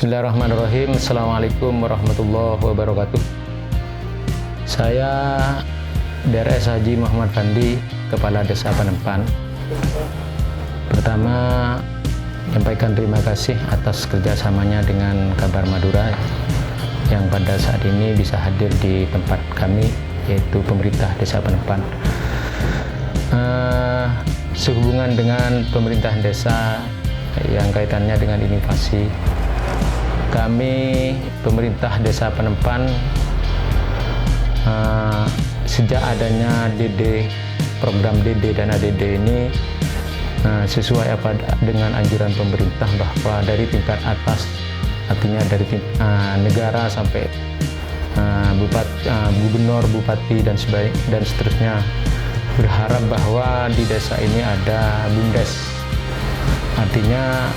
Bismillahirrahmanirrahim. Assalamualaikum warahmatullahi wabarakatuh. Saya DRS Haji Muhammad Fandi, Kepala Desa Panempan. Pertama, menyampaikan terima kasih atas kerjasamanya dengan Kabar Madura yang pada saat ini bisa hadir di tempat kami, yaitu pemerintah Desa Panempan. Sehubungan dengan pemerintahan desa yang kaitannya dengan inovasi, kami pemerintah Desa Panempan sejak adanya program dana DD ini sesuai dengan anjuran pemerintah bahwa dari tingkat atas, artinya dari negara sampai gubernur, bupati dan seterusnya, berharap bahwa di desa ini ada BUMDes. Artinya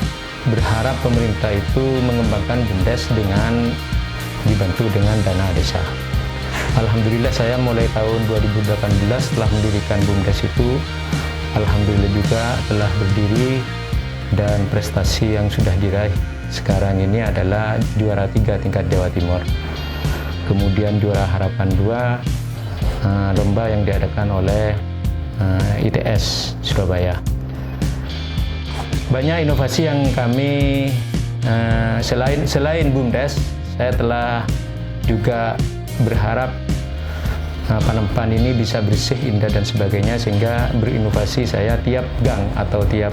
berharap pemerintah itu mengembangkan BUMDes dengan dibantu dengan dana desa. Alhamdulillah, saya mulai tahun 2018 telah mendirikan BUMDes itu. Alhamdulillah juga telah berdiri dan prestasi yang sudah diraih sekarang ini adalah juara 3 tingkat Jawa Timur. Kemudian juara harapan 2 lomba yang diadakan oleh ITS Surabaya. Banyak inovasi yang kami selain BUMDes, saya telah juga berharap Panempan ini bisa bersih, indah dan sebagainya, sehingga berinovasi saya tiap gang atau tiap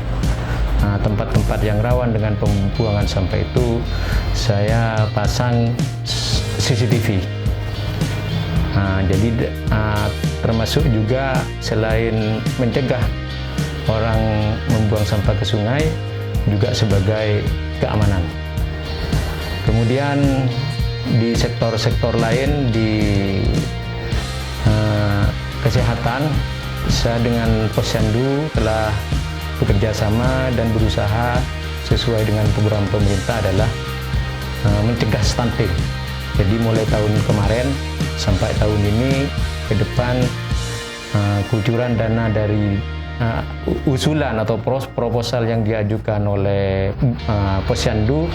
tempat-tempat yang rawan dengan pembuangan sampah itu saya pasang CCTV. Jadi termasuk juga selain mencegah orang membuang sampah ke sungai, juga sebagai keamanan. Kemudian di sektor-sektor lain, di kesehatan, saya dengan Posyandu telah bekerja sama dan berusaha sesuai dengan program pemerintah adalah mencegah stunting. Jadi mulai tahun kemarin sampai tahun ini ke depan, kucuran dana dari usulan atau proposal yang diajukan oleh Posyandu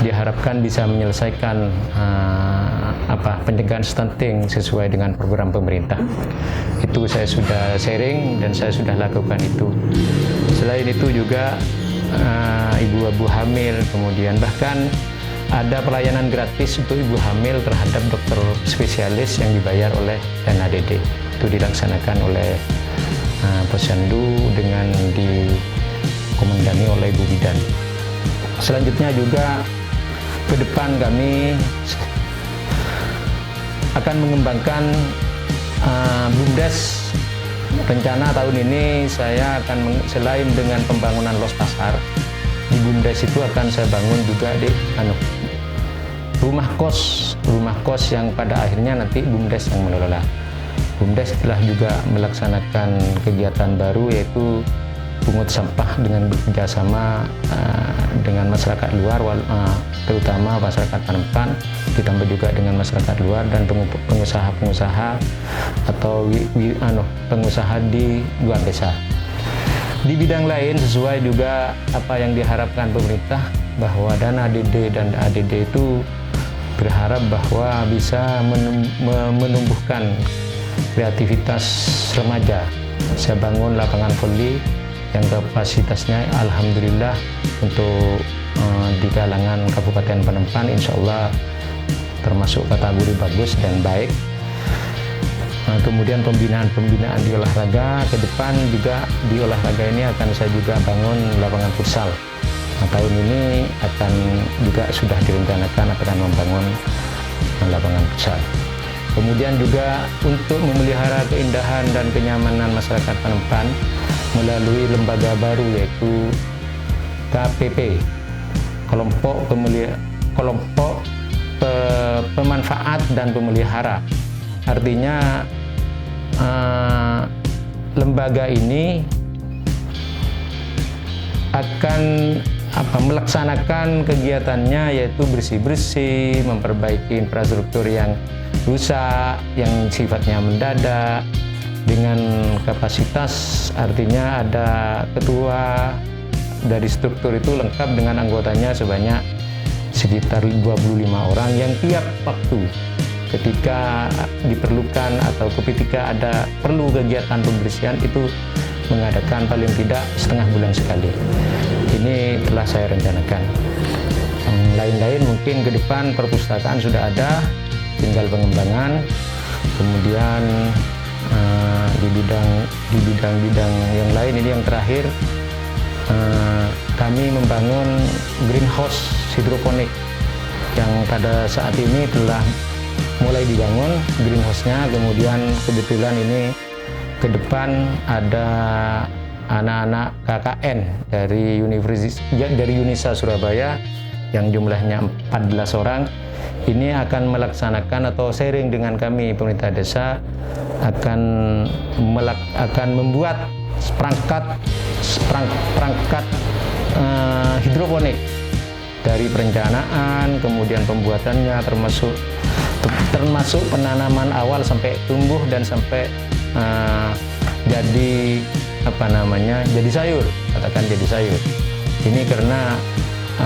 diharapkan bisa menyelesaikan pencegahan stunting sesuai dengan program pemerintah. Itu saya sudah sharing dan saya sudah lakukan itu. Selain itu juga ibu-ibu hamil, kemudian bahkan ada pelayanan gratis untuk ibu hamil terhadap dokter spesialis yang dibayar oleh dana DD. Itu dilaksanakan oleh Posyandu dengan dikomandani oleh Ibu Bidan. Selanjutnya juga ke depan kami akan mengembangkan BUMDes. Rencana tahun ini saya akan selain dengan pembangunan los pasar, di BUMDes itu akan saya bangun juga rumah kos yang pada akhirnya nanti BUMDes yang mengelola. BUMDes telah juga melaksanakan kegiatan baru, yaitu pungut sampah dengan bekerjasama dengan masyarakat luar, terutama masyarakat Panempan, ditambah juga dengan masyarakat luar dan pengusaha-pengusaha atau pengusaha di luar desa. Di bidang lain, sesuai juga apa yang diharapkan pemerintah, bahwa dana DD dan ADD itu berharap bahwa bisa menumbuhkan kreativitas remaja. Saya bangun lapangan voli yang kapasitasnya alhamdulillah untuk di kalangan Kabupaten Panempan insya Allah termasuk kategori bagus dan baik. Kemudian pembinaan di olahraga, ke depan juga di olahraga ini akan saya juga bangun lapangan futsal. Tahun ini akan juga sudah direncanakan akan membangun lapangan futsal. Kemudian juga untuk memelihara keindahan dan kenyamanan masyarakat Panempan melalui lembaga baru, yaitu KPP, kelompok pemanfaat dan pemelihara. Artinya lembaga ini akan melaksanakan kegiatannya, yaitu bersih-bersih, memperbaiki infrastruktur yang rusak, yang sifatnya mendadak, dengan kapasitas, artinya ada ketua dari struktur itu lengkap dengan anggotanya sebanyak sekitar 25 orang yang tiap waktu ketika diperlukan atau ketika ada perlu kegiatan pembersihan itu mengadakan paling tidak setengah bulan sekali. Ini telah saya rencanakan. Yang lain-lain mungkin ke depan perpustakaan sudah ada, tinggal pengembangan. Kemudian di bidang yang lain ini yang terakhir, kami membangun greenhouse hidroponik yang pada saat ini telah mulai dibangun greenhouse-nya. Kemudian kebetulan ini ke depan ada anak-anak KKN dari Unisa Surabaya yang jumlahnya 14 orang. Ini akan melaksanakan atau sharing dengan kami pemerintah desa akan membuat perangkat hidroponik dari perencanaan, kemudian pembuatannya termasuk penanaman awal sampai tumbuh dan sampai jadi jadi sayur, katakan jadi sayur. Ini karena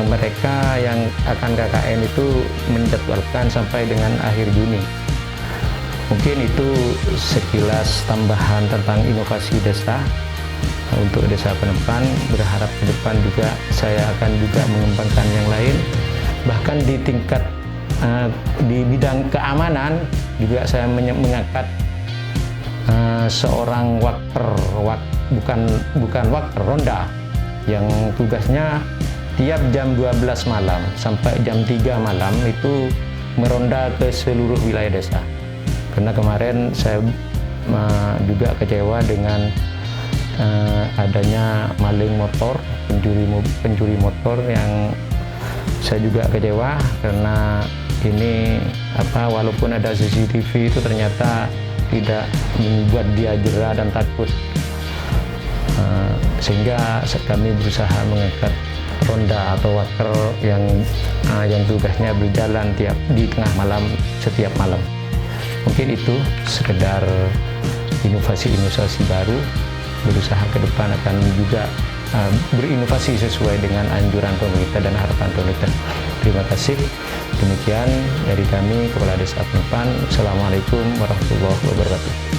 mereka yang akan KKN itu menjadwalkan sampai dengan akhir Juni. Mungkin itu sekilas tambahan tentang inovasi desa untuk desa Penepan. Berharap ke depan juga saya akan juga mengembangkan yang lain, bahkan di tingkat di bidang keamanan juga saya mengangkat seorang bukan wakter ronda yang tugasnya tiap jam 12 malam sampai jam 3 malam itu meronda ke seluruh wilayah desa. Karena kemarin saya juga kecewa dengan adanya maling motor, pencuri motor, yang saya juga kecewa karena ini walaupun ada CCTV itu ternyata tidak membuat dia jera dan takut, sehingga kami berusaha mengangkat ronda atau waker yang tugasnya berjalan di tengah malam setiap malam. Mungkin itu sekedar inovasi baru. Berusaha ke depan akan juga berinovasi sesuai dengan anjuran pemerintah dan harapan pemerintah. Terima kasih. Demikian dari kami, Kepala Desa Penepan. Assalamualaikum warahmatullahi wabarakatuh.